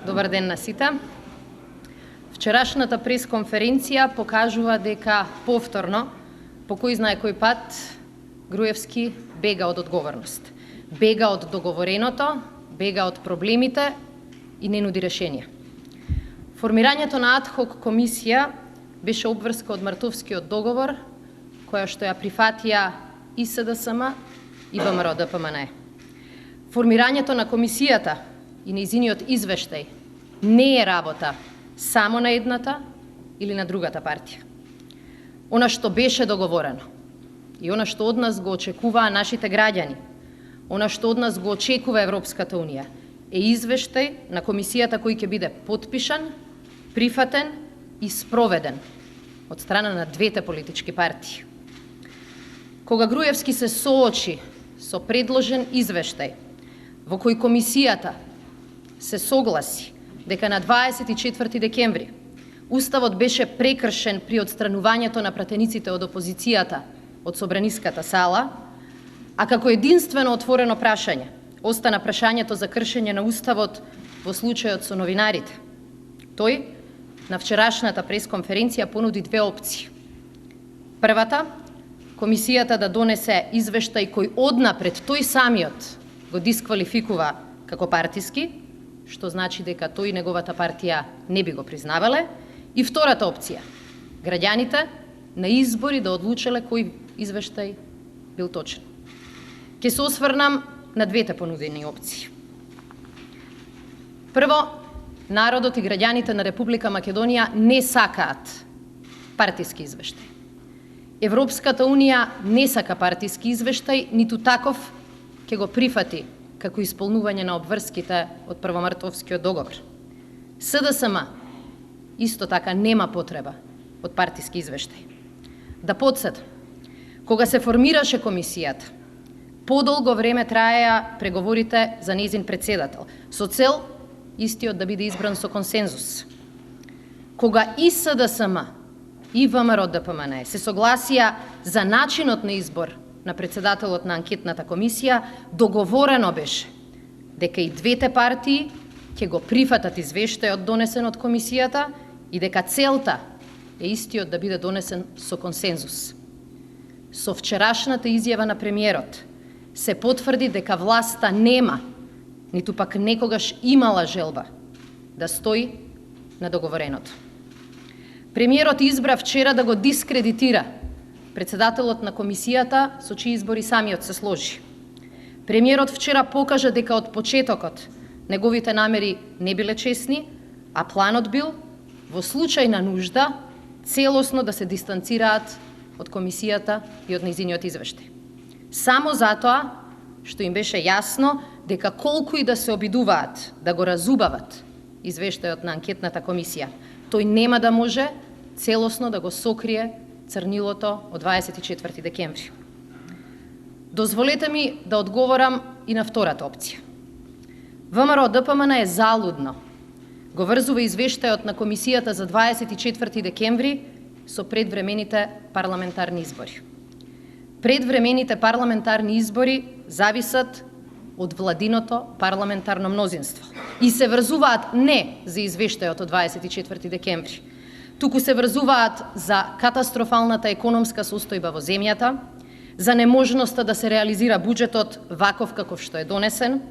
Добар ден на сите. Вчерашната пресконференција покажува дека повторно, по кој знае кој пат, Груевски бега од одговорност. Бега од договореното, бега од проблемите и не нуди решенија. Формирањето на адхок комисија беше обврска од Мартовскиот договор, која што ја прифатија и СДСМ и ВМРО-ДПМНЕ. Формирањето на комисијата и нејзиниот извештај не е работа само на едната или на другата партија. Она што беше договорено и она што од нас го очекуваа нашите граѓани, она што од нас го очекува Европската Унија, е извештај на комисијата кој ќе биде потпишан, прифатен и спроведен од страна на двете политички партии. Кога Груевски се соочи со предложен извештај во кој комисијата се согласи дека на 24 декември Уставот беше прекршен при отстранувањето на пратениците од опозицијата од Собраниската сала, а како единствено отворено прашање остана прашањето за кршење на Уставот во случајот со новинарите. Тој на вчерашната пресконференција понуди две опции. Првата, комисијата да донесе извештај кој однапред тој самиот го дисквалификува како партиски, што значи дека тој и неговата партија не би го признавале. И втората опција, граѓаните на избори да одлучеле кој извештај бил точен. Ке се осврнам на двете понудени опции. Прво, народот и граѓаните на Република Македонија не сакаат партиски извештај. Европската Унија не сака партиски извештај, ниту таков ќе го прифати како исполнување на обврските од Првомартовскиот договор. СДСМ исто така нема потреба од партиски извештај. Да подсетам, кога се формираше комисијата, подолго време траеа преговорите за нејзин председател, со цел истиот да биде избран со консензус. Кога и СДСМ и ВМРО-ДПМНЕ се согласија за начинот на избор на председателот на анкетната комисија, договорено беше дека и двете партии ќе го прифатат извештајот донесен од комисијата и дека целта е истиот да биде донесен со консензус. Со вчерашната изјава на премиерот се потврди дека власта нема, ниту пак некогаш имала желба да стои на договореното. Премиерот избра вчера да го дискредитира председателот на комисијата со чии избори самиот се сложи. Премиерот вчера покажа дека од почетокот неговите намери не биле честни, а планот бил во случај на нужда целосно да се дистанцираат од комисијата и од нејзиниот извештај. Само затоа што им беше јасно дека колку и да се обидуваат да го разубават извештајот на анкетната комисија, тој нема да може целосно да го сокрие црнилото од 24 декември. Дозволете ми да одговорам и на втората опција. ВМРО-ДПМН е залудно го врзува извештајот на комисијата за 24 декември со предвремените парламентарни избори. Предвремените парламентарни избори зависат од владиното парламентарно мнозинство и се врзуваат не за извештајот од 24 декември, туку се врзуваат за катастрофалната економска состојба во земјата, за неможноста да се реализира буџетот ваков каков што е донесен,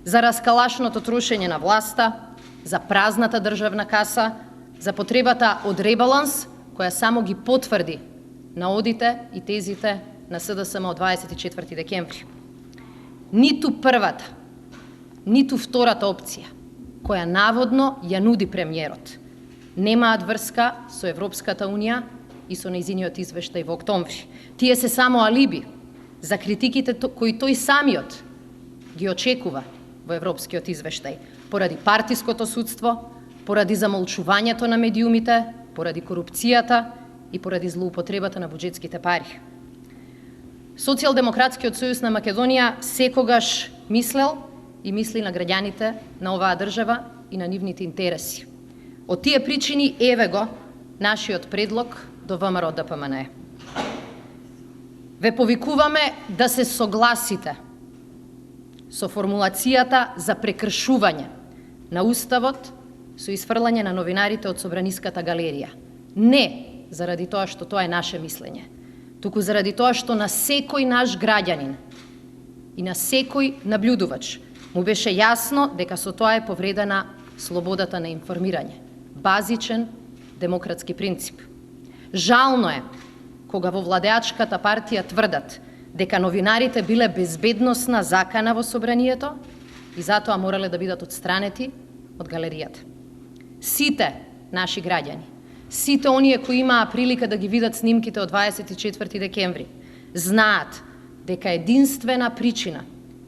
за раскалашното трошење на власта, за празната државна каса, за потребата од ребаланс, која само ги потврди наодите и тезите на СДСМ од 24 декември. Ниту првата, ниту втората опција, која наводно ја нуди премиерот, немаат врска со Европската Унија и со нејзиниот извештај во октомври. Тие се само алиби за критиките кои тој самиот ги очекува во Европскиот извештај, поради партиското судство, поради замолчувањето на медиумите, поради корупцијата и поради злоупотребата на буџетските пари. Социјалдемократскиот сојуз на Македонија секогаш мислел и мисли на граѓаните на оваа држава и на нивните интереси. Од тие причини еве го нашиот предлог до ВМРО-ДПМНЕ. Ве повикуваме да се согласите со формулацијата за прекршување на Уставот со изфрлање на новинарите од Собраниската галерија. Не заради тоа што тоа е наше мислење, туку заради тоа што на секој наш граѓанин и на секој наблюдувач му беше јасно дека со тоа е повредена слободата на информирање, базичен демократски принцип. Жално е кога во владеачката партија тврдат дека новинарите биле безбедносна закана во собранието и затоа морале да бидат отстранети од галеријата. Сите наши граѓани, сите оние кои имаа прилика да ги видат снимките од 24 декември, знаат дека единствена причина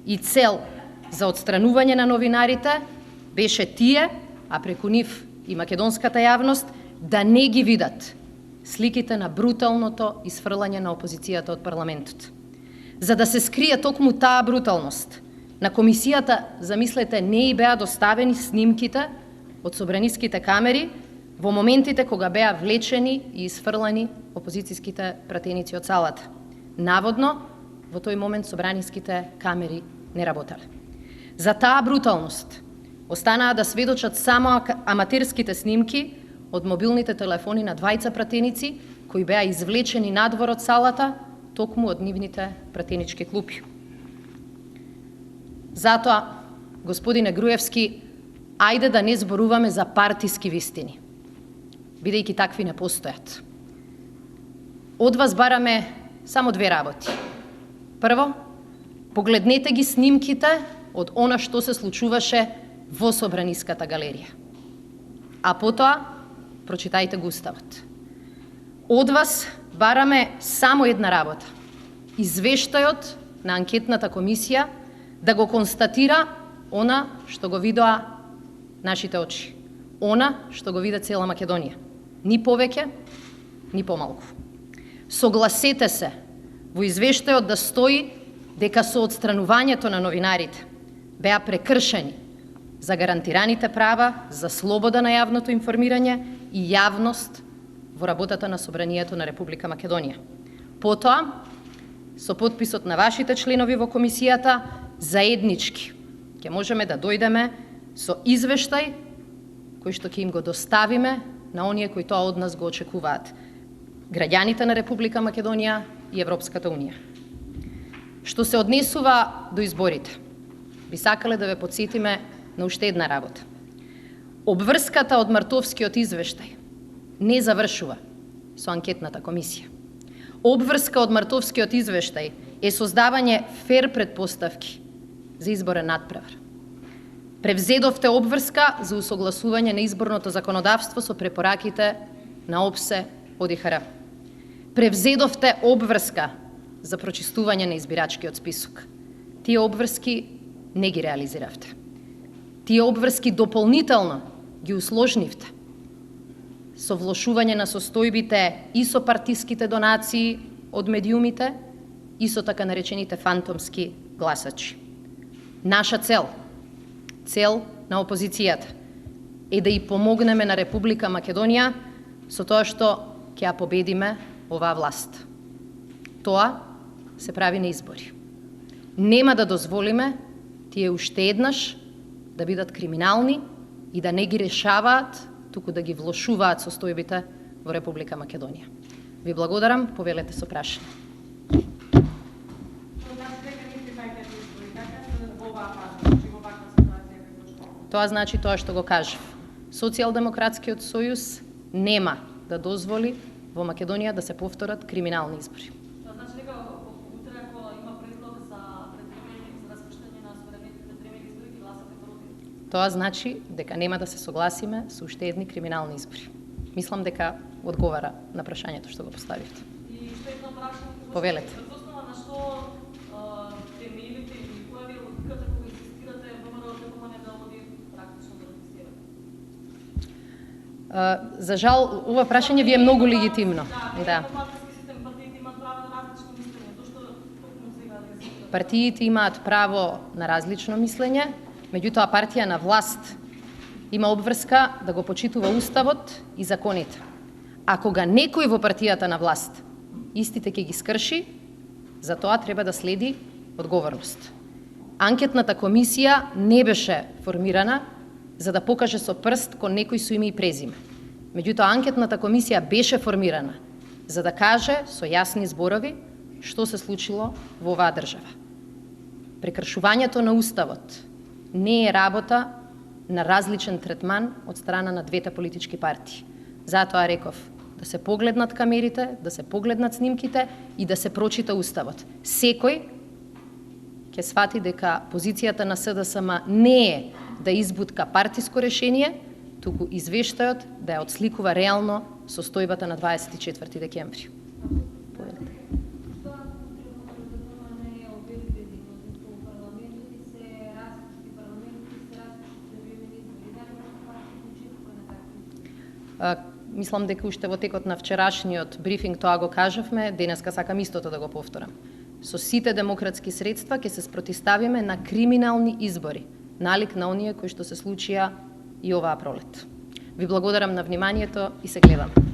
и цел за отстранување на новинарите беше тие, а преку нив и македонската јавност, да не ги видат сликите на бруталното изфрлање на опозицијата од парламентот. За да се скрие токму таа бруталност, на комисијата, замислете, не и беа доставени снимките од собраниските камери во моментите кога беа влечени и изфрлани опозицијските пратеници од салата. Наводно, во тој момент собраниските камери не работеле. За таа бруталност останаа да сведочат само аматерските снимки од мобилните телефони на двајца пратеници кои беа извлечени надвор од салата токму од нивните пратенички клупи. Затоа, господине Груевски, ајде да не зборуваме за партиски вистини, бидејќи такви не постојат. Од вас бараме само две работи. Прво, погледнете ги снимките од она што се случуваше во Собраниската галерија. А потоа, прочитајте го Уставот. Од вас бараме само една работа. Извештајот на анкетната комисија да го констатира она што го видоа нашите очи. Она што го виде цела Македонија. Ни повеќе, ни помалку. Согласете се во извештајот да стои дека со отстранувањето на новинарите беа прекршени за гарантираните права за слобода на јавното информирање и јавност во работата на Собранието на Република Македонија. Потоа, со потписот на вашите членови во комисијата, заеднички ќе можеме да дојдеме со извештај кој што ќе им го доставиме на оние кои тоа од нас го очекуваат, граѓаните на Република Македонија и Европската Унија. Што се однесува до изборите, би сакале да ве потсетиме на уште една работа. Обврската од мартовскиот извештај не завршува со анкетната комисија. Обврска од мартовскиот извештај е создавање фер предпоставки за изборен надпревар. Превзедовте обврска за усогласување на изборното законодавство со препораките на ОПСЕ ОДИХР. Превзедовте обврска за прочистување на избирачкиот список. Тие обврски не ги реализиравте. Тие обврски дополнително ги усложнивте со влошување на состојбите и со партиските донации од медиумите и со така наречените фантомски гласачи. Наша цел на опозицијата е да и помогнеме на Република Македонија со тоа што ќе ја победиме оваа власт. Тоа се прави на избори. Нема да дозволиме тие уште еднаш да бидат криминални и да не ги решаваат, туку да ги влошуваат состојбите во Република Македонија. Ви благодарам, повелете со прашање. Тоа значи тоа што го кажав. Социјалдемократскиот сојуз нема да дозволи во Македонија да се повторат криминални избори. Тоа значи дека утре ако има предлог за распуштање на соверените предпремени избори, ќе гласате против? Тоа значи дека нема да се согласиме со уште едни криминални избори. Мислам дека одговара на прашањето што го поставивте. И што едно прашање? Повелете. Во основа на што темелите или која ви е логиката кога инсистирате ВМРО да не да оди практично до протестирање? За жал, ова прашање ви е многу легитимно. Да. Партиите имаат право на различно мислење, меѓутоа партија на власт има обврска да го почитува Уставот и законите. А кога некој во партијата на власт истите ќе ги скрши, за тоа треба да следи одговорност. Анкетната комисија не беше формирана за да покаже со прст кон некој со име и презиме. Меѓутоа, анкетната комисија беше формирана за да каже со јасни зборови што се случило во оваа држава. Прекршувањето на Уставот не е работа на различен третман од страна на двете политички партии. Затоа реков да се погледнат камерите, да се погледнат снимките и да се прочита Уставот. Секој ќе свати дека позицијата на СДСМ не е да избутка партиско решение, туку извештајот да ја отсликува реално состојбата на 24 декември. Мислам дека уште во текот на вчерашниот брифинг тоа го кажавме, денеска сакам истото да го повторам. Со сите демократски средства ќе се спротивставиме на криминални избори, налик на оние кои што се случија и оваа пролет. Ви благодарам на вниманието и се гледам.